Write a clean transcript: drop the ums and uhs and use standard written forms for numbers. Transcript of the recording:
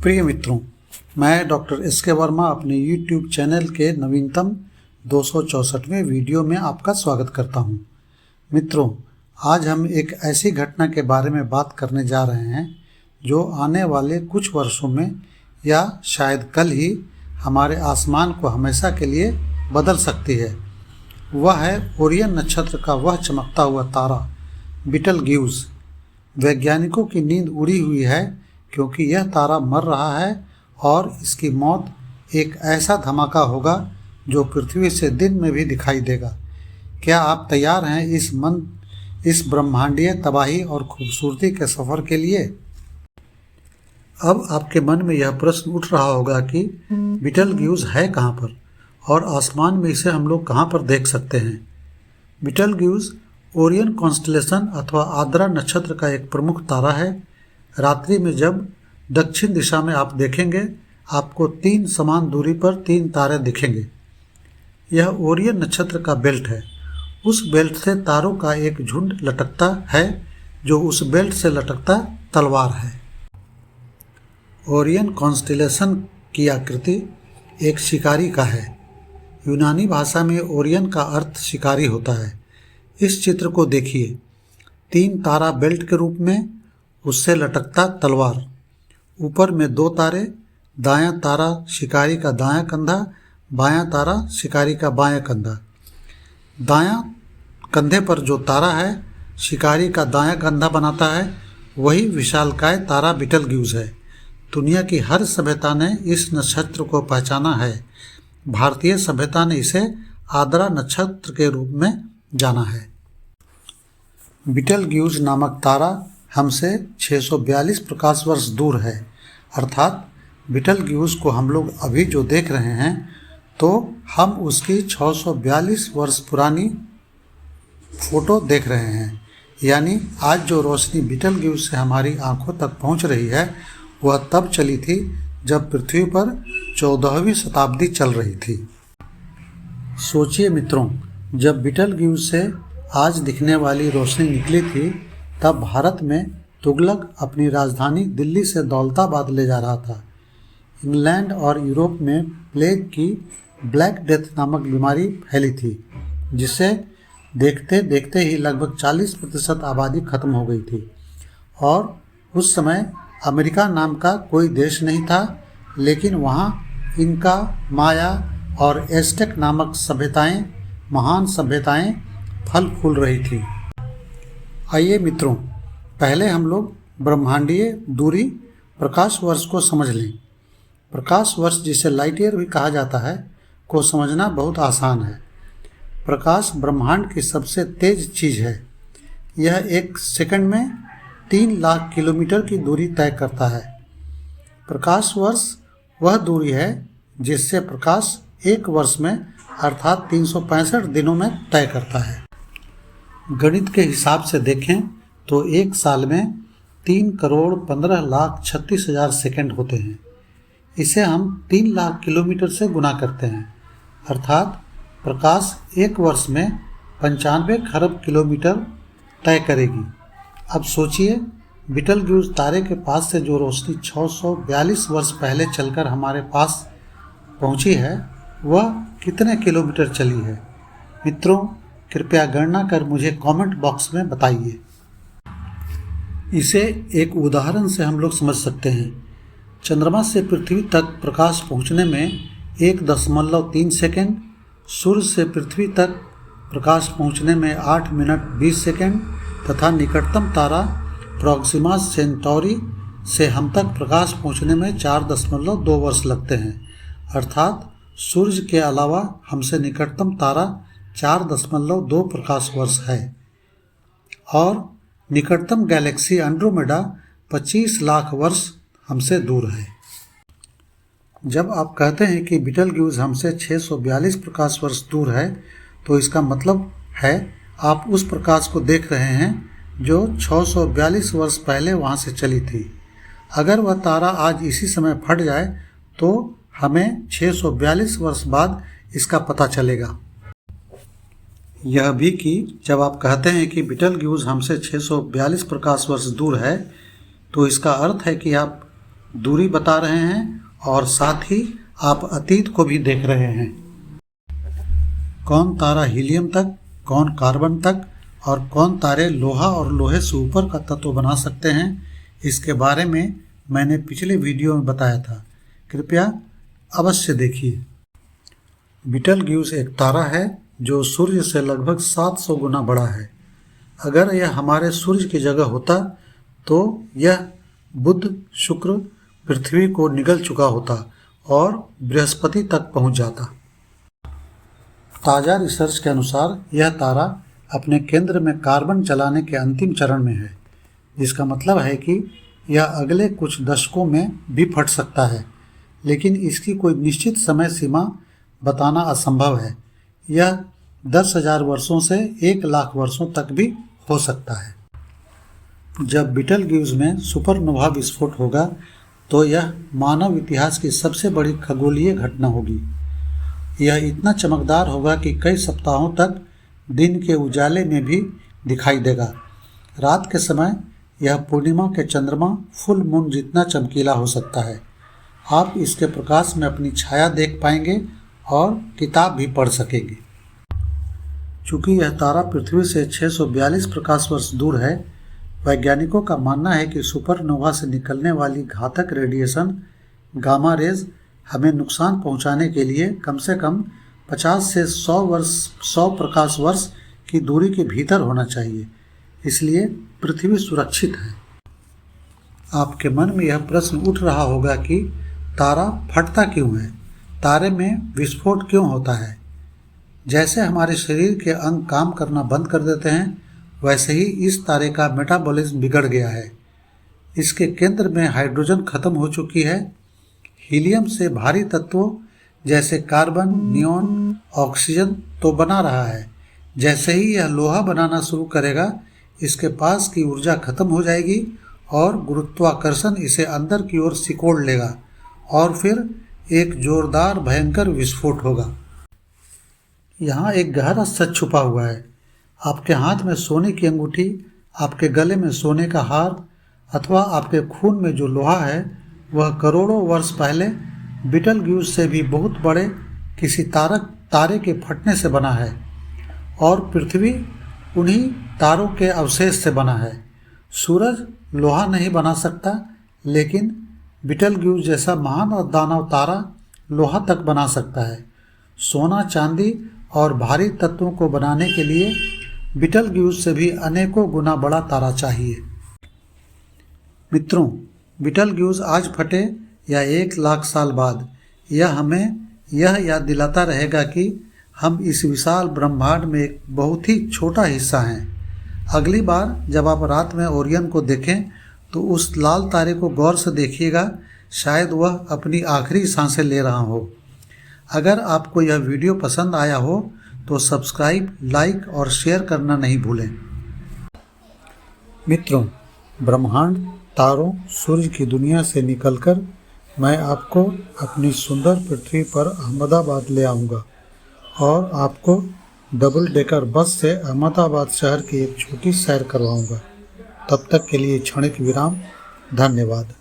प्रिय मित्रों, मैं डॉक्टर एस के वर्मा अपने YouTube चैनल के नवीनतम 264वें वीडियो में आपका स्वागत करता हूं। मित्रों, आज हम एक ऐसी घटना के बारे में बात करने जा रहे हैं जो आने वाले कुछ वर्षों में या शायद कल ही हमारे आसमान को हमेशा के लिए बदल सकती है। वह है ओरियन नक्षत्र का वह चमकता हुआ तारा बीटलग्यूज। वैज्ञानिकों की नींद उड़ी हुई है क्योंकि यह तारा मर रहा है और इसकी मौत एक ऐसा धमाका होगा जो पृथ्वी से दिन में भी दिखाई देगा। क्या आप तैयार हैं इस ब्रह्मांडीय तबाही और खूबसूरती के सफ़र के लिए? अब आपके मन में यह प्रश्न उठ रहा होगा कि बीटलग्यूज है कहाँ पर और आसमान में इसे हम लोग कहाँ पर देख सकते हैं। बीटलग्यूज ओरियन कॉन्स्टलेशन अथवा आद्रा नक्षत्र का एक प्रमुख तारा है। रात्रि में जब दक्षिण दिशा में आप देखेंगे, आपको 3 समान दूरी पर 3 तारे दिखेंगे। यह ओरियन नक्षत्र का बेल्ट है। उस बेल्ट से तारों का एक झुंड लटकता है जो उस बेल्ट से लटकता तलवार है। ओरियन कॉन्स्टलेशन की आकृति एक शिकारी का है। यूनानी भाषा में ओरियन का अर्थ शिकारी होता है। इस चित्र को देखिए। 3 तारा बेल्ट के रूप में, उससे लटकता तलवार। ऊपर में 2 तारे, दायां तारा शिकारी का दायां कंधा, बायां तारा शिकारी का बायां कंधा। दायां कंधे पर जो तारा है शिकारी का दायां कंधा बनाता है, वही विशालकाय तारा बीटलग्यूज है। दुनिया की हर सभ्यता ने इस नक्षत्र को पहचाना है। भारतीय सभ्यता ने इसे आद्रा नक्षत्र के रूप में जाना है। बीटलग्यूज नामक तारा हमसे 642 प्रकाश वर्ष दूर है। अर्थात बीटलग्यूज को हम लोग अभी जो देख रहे हैं तो हम उसकी 642 वर्ष पुरानी फोटो देख रहे हैं। यानी आज जो रोशनी बीटलग्यूज से हमारी आंखों तक पहुंच रही है वह तब चली थी जब पृथ्वी पर 14वीं शताब्दी चल रही थी। सोचिए मित्रों, जब बीटलग्यूज से आज दिखने वाली रोशनी निकली थी तब भारत में तुगलक अपनी राजधानी दिल्ली से दौलताबाद ले जा रहा था। इंग्लैंड और यूरोप में प्लेग की ब्लैक डेथ नामक बीमारी फैली थी, जिसे देखते देखते ही लगभग 40% आबादी खत्म हो गई थी। और उस समय अमेरिका नाम का कोई देश नहीं था, लेकिन वहाँ इनका, माया और एज़टेक नामक सभ्यताएं, महान सभ्यताएं फल फूल रही थी। आइए मित्रों, पहले हम लोग ब्रह्मांडीय दूरी प्रकाश वर्ष को समझ लें। प्रकाश वर्ष, जिसे लाइट ईयर भी कहा जाता है, को समझना बहुत आसान है। प्रकाश ब्रह्मांड की सबसे तेज चीज़ है। यह 1 सेकंड में 3 लाख किलोमीटर की दूरी तय करता है। प्रकाश वर्ष वह दूरी है जिससे प्रकाश 1 वर्ष में अर्थात 365 दिनों में तय करता है। गणित के हिसाब से देखें तो 1 साल में 3,15,36,000 सेकंड होते हैं। इसे हम 3 लाख किलोमीटर से गुना करते हैं, अर्थात प्रकाश 1 वर्ष में 95 खरब किलोमीटर तय करेगी। अब सोचिए, बीटलग्यूज तारे के पास से जो रोशनी 642 वर्ष पहले चलकर हमारे पास पहुंची है, वह कितने किलोमीटर चली है? मित्रों, कृपया गणना कर मुझे कमेंट बॉक्स में बताइए। इसे एक उदाहरण से हम लोग समझ सकते हैं। चंद्रमा से पृथ्वी तक प्रकाश पहुंचने में 1.3 सेकंड, सूर्य से पृथ्वी तक प्रकाश पहुंचने में 8 मिनट 20 सेकंड तथा निकटतम तारा प्रोक्सिमा सेंटौरी से हम तक प्रकाश पहुंचने में 4.2 वर्ष लगते हैं। अर्थात सूर्य के अलावा हमसे निकटतम तारा 4.2 प्रकाश वर्ष है और निकटतम गैलेक्सी एंड्रोमेडा 25 लाख वर्ष हमसे दूर है। जब आप कहते हैं कि बीटलग्यूज हमसे 642 प्रकाश वर्ष दूर है, तो इसका मतलब है आप उस प्रकाश को देख रहे हैं जो 642 वर्ष पहले वहाँ से चली थी। अगर वह तारा आज इसी समय फट जाए तो हमें 642 वर्ष बाद इसका पता चलेगा। यह भी कि जब आप कहते हैं कि बीटलग्यूज हमसे 642 प्रकाश वर्ष दूर है, तो इसका अर्थ है कि आप दूरी बता रहे हैं और साथ ही आप अतीत को भी देख रहे हैं। कौन तारा हीलियम तक, कौन कार्बन तक और कौन तारे लोहा और लोहे से ऊपर का तत्व बना सकते हैं, इसके बारे में मैंने पिछले वीडियो में बताया था, कृपया अवश्य देखिए। बीटलग्यूस एक तारा है जो सूर्य से लगभग 700 गुना बड़ा है। अगर यह हमारे सूर्य की जगह होता तो यह बुध, शुक्र, पृथ्वी को निगल चुका होता और बृहस्पति तक पहुंच जाता। ताज़ा रिसर्च के अनुसार यह तारा अपने केंद्र में कार्बन जलाने के अंतिम चरण में है, जिसका मतलब है कि यह अगले कुछ दशकों में भी फट सकता है, लेकिन इसकी कोई निश्चित समय सीमा बताना असंभव है। यह 10,000 वर्षों से 1,00,000 वर्षों तक भी हो सकता है। जब बीटलग्यूस में सुपरनोवा विस्फोट होगा तो यह मानव इतिहास की सबसे बड़ी खगोलीय घटना होगी। यह इतना चमकदार होगा कि कई सप्ताहों तक दिन के उजाले में भी दिखाई देगा। रात के समय यह पूर्णिमा के चंद्रमा फुल मून जितना चमकीला हो सकता है। आप इसके प्रकाश में अपनी छाया देख पाएंगे और किताब भी पढ़ सकेंगे। चूँकि यह तारा पृथ्वी से 642 प्रकाश वर्ष दूर है, वैज्ञानिकों का मानना है कि सुपरनोवा से निकलने वाली घातक रेडिएशन गामा रेज हमें नुकसान पहुंचाने के लिए कम से कम 50 से 100 प्रकाश वर्ष की दूरी के भीतर होना चाहिए। इसलिए पृथ्वी सुरक्षित है। आपके मन में यह प्रश्न उठ रहा होगा कि तारा फटता क्यों है, तारे में विस्फोट क्यों होता है। जैसे हमारे शरीर के अंग काम करना बंद कर देते हैं, वैसे ही इस तारे का मेटाबॉलिज्म बिगड़ गया है। इसके केंद्र में हाइड्रोजन खत्म हो चुकी है। हीलियम से भारी तत्वों जैसे कार्बन, नियॉन, ऑक्सीजन तो बना रहा है। जैसे ही यह लोहा बनाना शुरू करेगा, इसके पास की ऊर्जा खत्म हो जाएगी और गुरुत्वाकर्षण इसे अंदर की ओर सिकोड़ लेगा और फिर एक जोरदार भयंकर विस्फोट होगा। यहाँ एक गहरा सच छुपा हुआ है। आपके हाथ में सोने की अंगूठी, आपके गले में सोने का हार अथवा आपके खून में जो लोहा है, वह करोड़ों वर्ष पहले बीटलग्यूस से भी बहुत बड़े किसी तारे के फटने से बना है और पृथ्वी उन्हीं तारों के अवशेष से बना है। सूरज लोहा नहीं बना सकता, लेकिन बीटलग्यूस जैसा महान और दानव तारा लोहा तक बना सकता है। सोना, चांदी और भारी तत्वों को बनाने के लिए बीटलग्यूस से भी अनेकों गुना बड़ा तारा चाहिए। मित्रों, बीटलग्यूस आज फटे या 1,00,000 साल बाद, यह हमें यह याद दिलाता रहेगा कि हम इस विशाल ब्रह्मांड में एक बहुत ही छोटा हिस्सा हैं। अगली बार जब आप रात में ओरियन को देखें तो उस लाल तारे को गौर से देखिएगा, शायद वह अपनी आखिरी सांसें ले रहा हो। अगर आपको यह वीडियो पसंद आया हो तो सब्सक्राइब, लाइक और शेयर करना नहीं भूलें। मित्रों, ब्रह्मांड, तारों, सूर्य की दुनिया से निकलकर मैं आपको अपनी सुंदर पृथ्वी पर अहमदाबाद ले आऊँगा और आपको डबल डेकर बस से अहमदाबाद शहर की एक छोटी सैर करवाऊँगा। तब तक के लिए क्षणिक विराम। धन्यवाद।